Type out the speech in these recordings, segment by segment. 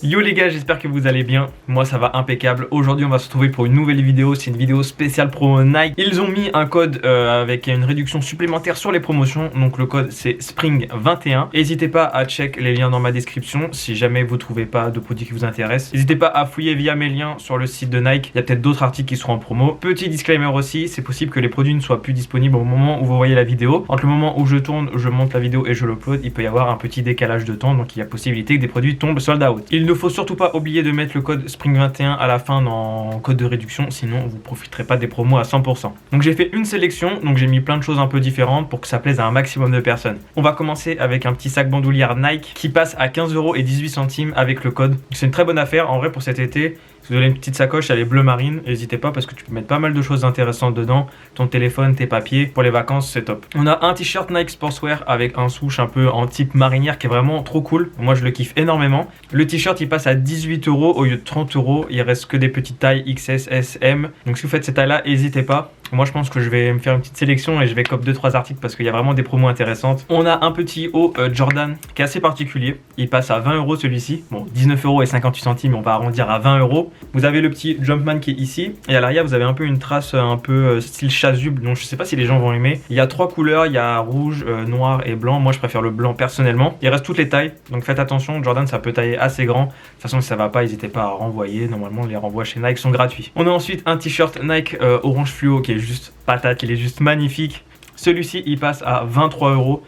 Yo les gars, j'espère que vous allez bien. Moi ça va impeccable. Aujourd'hui on va se retrouver pour une nouvelle vidéo. C'est une vidéo spéciale promo Nike. Ils ont mis un code avec une réduction supplémentaire sur les promotions. Donc le code c'est Spring21. N'hésitez pas à check les liens dans ma description si jamais vous trouvez pas de produits qui vous intéressent. N'hésitez pas à fouiller via mes liens sur le site de Nike. Il y a peut-être d'autres articles qui seront en promo. Petit disclaimer aussi, c'est possible que les produits ne soient plus disponibles au moment où vous voyez la vidéo. Entre le moment où je tourne, je monte la vidéo et je l'upload, il peut y avoir un petit décalage de temps. Donc il y a possibilité que des produits tombent sold out. Il ne faut surtout pas oublier de mettre le code Spring21 à la fin dans code de réduction, sinon vous ne profiterez pas des promos à 100%. Donc j'ai fait une sélection, donc j'ai mis plein de choses un peu différentes pour que ça plaise à un maximum de personnes. On va commencer avec un petit sac bandoulière Nike qui passe à 15,18€ avec le code. C'est une très bonne affaire en vrai pour cet été. Si vous avez une petite sacoche, elle est bleu marine, n'hésitez pas parce que tu peux mettre pas mal de choses intéressantes dedans. Ton téléphone, tes papiers, pour les vacances c'est top. On a un t-shirt Nike Sportswear avec un swoosh un peu en type marinière qui est vraiment trop cool. Moi je le kiffe énormément. Le t-shirt il passe à 18€ au lieu de 30€. Il reste que des petites tailles XS, S, M. Donc si vous faites ces tailles là, n'hésitez pas. Moi je pense que je vais me faire une petite sélection et je vais cop 2-3 articles parce qu'il y a vraiment des promos intéressantes. On a un petit haut Jordan qui est assez particulier. Il passe à 20€ celui-ci. Bon, 19,58€, on va arrondir à 20€. Vous avez le petit Jumpman qui est ici. Et à l'arrière vous avez un peu une trace un peu style chasuble. Donc je sais pas si les gens vont aimer. Il y a 3 couleurs, il y a rouge, noir et blanc. Moi je préfère le blanc personnellement. Il reste toutes les tailles. Donc faites attention, Jordan ça peut tailler assez grand. De toute façon si ça va pas, n'hésitez pas à renvoyer. Normalement les renvois chez Nike sont gratuits. On a ensuite un t-shirt Nike orange fluo qui est juste patate, il est juste magnifique. Celui-ci il passe à 23€.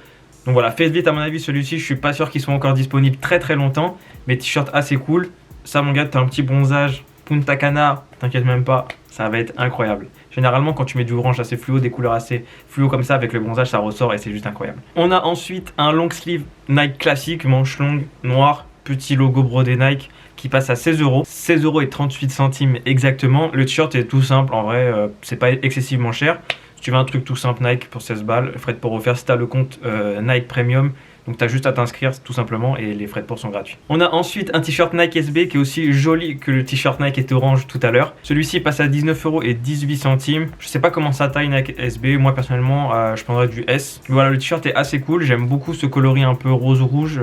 Donc voilà, faites vite à mon avis, celui-ci je suis pas sûr qu'il soit encore disponible très longtemps, mais t-shirt assez cool. Ça mon gars, t'as un petit bronzage Punta Cana, t'inquiète même pas, ça va être incroyable. Généralement quand tu mets du orange assez fluo, des couleurs assez fluo comme ça, avec le bronzage ça ressort et c'est juste incroyable. On a ensuite un long sleeve Nike classique, manche longue, noir, petit logo brodé Nike qui passe à 16€, 16,38€ exactement. Le t-shirt est tout simple, en vrai c'est pas excessivement cher. Si tu veux un truc tout simple Nike pour 16 balles, frais de port offert si tu as le compte Nike Premium. Donc tu as juste à t'inscrire tout simplement et les frais de port sont gratuits. On a ensuite un t-shirt Nike SB qui est aussi joli que le t-shirt Nike était orange tout à l'heure. Celui-ci passe à 19,18€. Je sais pas comment ça taille Nike SB, moi personnellement je prendrais du S. Voilà, le t-shirt est assez cool, j'aime beaucoup ce coloris un peu rose-rouge.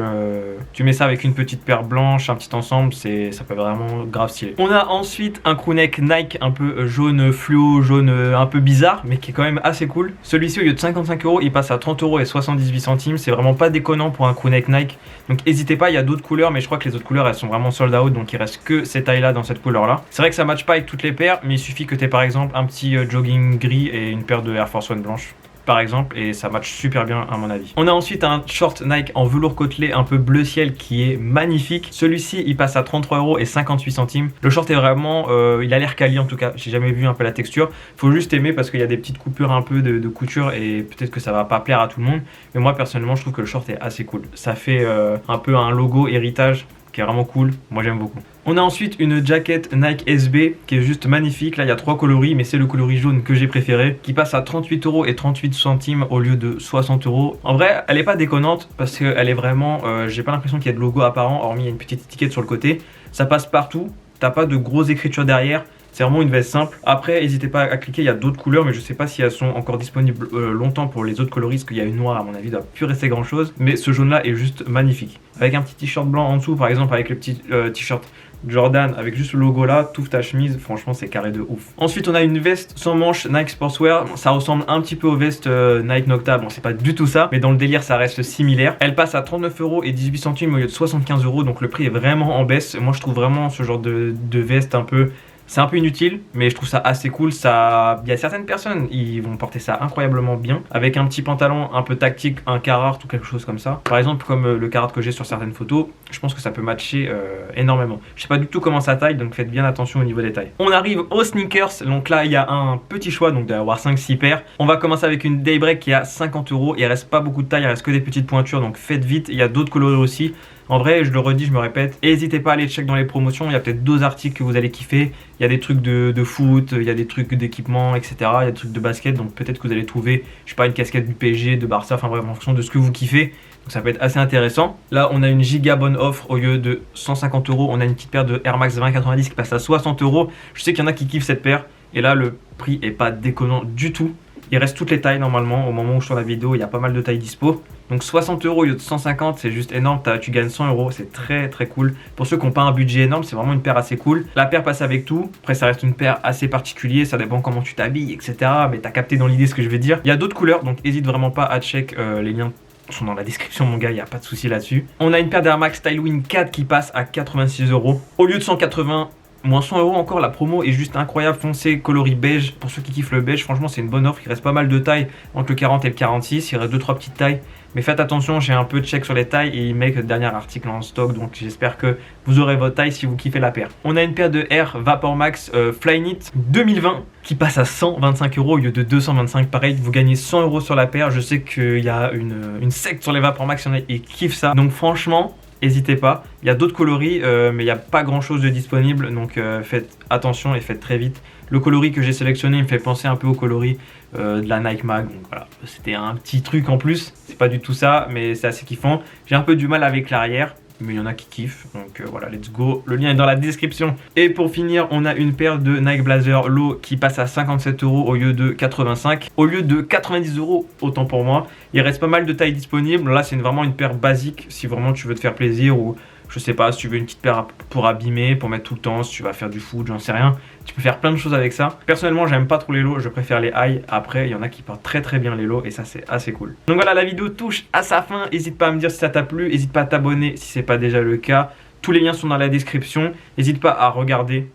Tu mets ça avec une petite paire blanche, un petit ensemble, ça peut vraiment grave stylé. On a ensuite un crewneck Nike un peu jaune fluo, jaune un peu bizarre, mais qui est quand même assez cool. Celui-ci au lieu de 55€, il passe à 30,78€. C'est vraiment pas déconnant pour un crewneck Nike, donc n'hésitez pas, il y a d'autres couleurs mais je crois que les autres couleurs elles sont vraiment sold out, donc il reste que ces tailles là dans cette couleur là. C'est vrai que ça matche pas avec toutes les paires, mais il suffit que tu aies par exemple un petit jogging gris et une paire de Air Force One blanche par exemple, et ça match super bien à mon avis. On a ensuite un short Nike en velours côtelé un peu bleu ciel qui est magnifique. Celui-ci il passe à 33,58€. Le short est vraiment, il a l'air quali en tout cas, j'ai jamais vu un peu la texture. Faut juste aimer parce qu'il y a des petites coupures un peu de couture et peut-être que ça va pas plaire à tout le monde. Mais moi personnellement je trouve que le short est assez cool. Ça fait un peu un logo héritage qui est vraiment cool, moi j'aime beaucoup. On a ensuite une jaquette Nike SB qui est juste magnifique. Là il y a 3 coloris mais c'est le coloris jaune que j'ai préféré, qui passe à 38,38€ au lieu de 60€. En vrai elle est pas déconnante parce qu'elle est vraiment, j'ai pas l'impression qu'il y ait de logo apparent hormis il y a une petite étiquette sur le côté. Ça passe partout, t'as pas de grosses écritures derrière. C'est vraiment une veste simple. Après, n'hésitez pas à cliquer, il y a d'autres couleurs, mais je sais pas si elles sont encore disponibles longtemps pour les autres coloris, parce qu'il y a une noire, à mon avis, il doit plus rester grand chose. Mais ce jaune-là est juste magnifique. Avec un petit t-shirt blanc en dessous, par exemple, avec le petit t-shirt Jordan, avec juste le logo là, touffe ta chemise, franchement, c'est carré de ouf. Ensuite, on a une veste sans manches Nike Sportswear. Ça ressemble un petit peu aux vestes Nike Nocta. Bon, c'est pas du tout ça, mais dans le délire, ça reste similaire. Elle passe à 39,18€ au lieu de 75€, donc le prix est vraiment en baisse. Moi, je trouve vraiment ce genre de veste un peu. C'est un peu inutile, mais je trouve ça assez cool. Il y a certaines personnes, ils vont porter ça incroyablement bien. Avec un petit pantalon un peu tactique, un Carhartt ou quelque chose comme ça. Par exemple, comme le Carhartt que j'ai sur certaines photos, je pense que ça peut matcher énormément. Je sais pas du tout comment ça taille, donc faites bien attention au niveau des tailles. On arrive aux sneakers. Donc là, il y a un petit choix, donc d'avoir 5-6 paires. On va commencer avec une Daybreak qui est à 50€. Il reste pas beaucoup de taille, il reste que des petites pointures, donc faites vite. Il y a d'autres coloris aussi. En vrai, je le redis, je me répète, n'hésitez pas à aller check dans les promotions, il y a peut-être 2 articles que vous allez kiffer. Il y a des trucs de foot, il y a des trucs d'équipement, etc. Il y a des trucs de basket, donc peut-être que vous allez trouver, je sais pas, une casquette du PSG, de Barça, enfin bref, en fonction de ce que vous kiffez. Donc ça peut être assez intéressant. Là, on a une giga bonne offre. Au lieu de 150€, on a une petite paire de Air Max 2090 qui passe à 60€. Je sais qu'il y en a qui kiffent cette paire. Et là, le prix est pas déconnant du tout. Il reste toutes les tailles normalement. Au moment où je tourne la vidéo, il y a pas mal de tailles dispo. Donc 60 € au lieu de 150, c'est juste énorme. Tu gagnes 100 €, c'est très très cool. Pour ceux qui n'ont pas un budget énorme, c'est vraiment une paire assez cool. La paire passe avec tout. Après, ça reste une paire assez particulière, ça dépend comment tu t'habilles, etc. Mais t'as capté dans l'idée ce que je vais dire. Il y a d'autres couleurs, donc n'hésite vraiment pas à check, les liens sont dans la description, mon gars, il n'y a pas de souci là-dessus. On a une paire d'Air Max Tailwind 4 qui passe à 86 € au lieu de 180. Moins 100 € encore, la promo est juste incroyable, foncé, coloris beige. Pour ceux qui kiffent le beige, franchement c'est une bonne offre. Il reste pas mal de tailles entre le 40 et le 46, il reste 2-3 petites tailles. Mais faites attention, j'ai un peu de check sur les tailles et il met que le dernier article en stock. Donc j'espère que vous aurez votre taille si vous kiffez la paire. On a une paire de Air Vapor Max Flyknit 2020 qui passe à 125 € au lieu de 225. Pareil, vous gagnez 100 € sur la paire. Je sais qu'il y a une secte sur les Vapor Max, il y en a et kiffent ça. Donc franchement, n'hésitez pas, il y a d'autres coloris mais il n'y a pas grand chose de disponible, donc faites attention et faites très vite. Le coloris que j'ai sélectionné me fait penser un peu au coloris de la Nike Mag, donc voilà, c'était un petit truc en plus, c'est pas du tout ça mais c'est assez kiffant. J'ai un peu du mal avec l'arrière, mais il y en a qui kiffent, donc voilà, let's go, le lien est dans la description. Et pour finir, on a une paire de Nike Blazer Low qui passe à 57 € au lieu de 85, au lieu de 90 €, autant pour moi. Il reste pas mal de tailles disponibles, là c'est vraiment une paire basique, si vraiment tu veux te faire plaisir, ou je sais pas, si tu veux une petite paire pour abîmer, pour mettre tout le temps, si tu vas faire du foot, j'en sais rien. Tu peux faire plein de choses avec ça. Personnellement, j'aime pas trop les lows, je préfère les high. Après, il y en a qui portent très très bien les lows et ça c'est assez cool. Donc voilà, la vidéo touche à sa fin. N'hésite pas à me dire si ça t'a plu, n'hésite pas à t'abonner si c'est pas déjà le cas. Tous les liens sont dans la description. N'hésite pas à regarder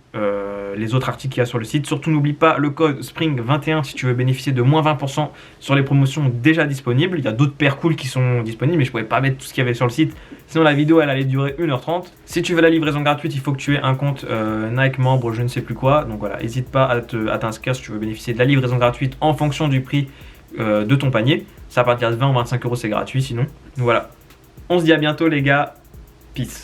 les autres articles qu'il y a sur le site. Surtout, n'oublie pas le code SPRING21 si tu veux bénéficier de moins 20% sur les promotions déjà disponibles. Il y a d'autres paires cool qui sont disponibles, mais je pouvais pas mettre tout ce qu'il y avait sur le site. Sinon, la vidéo, elle allait durer 1h30. Si tu veux la livraison gratuite, il faut que tu aies un compte Nike membre, je ne sais plus quoi. Donc voilà, n'hésite pas à t'inscrire si tu veux bénéficier de la livraison gratuite en fonction du prix de ton panier. Ça à partir de 20 ou 25 €, c'est gratuit sinon. Donc voilà, on se dit à bientôt les gars. Peace.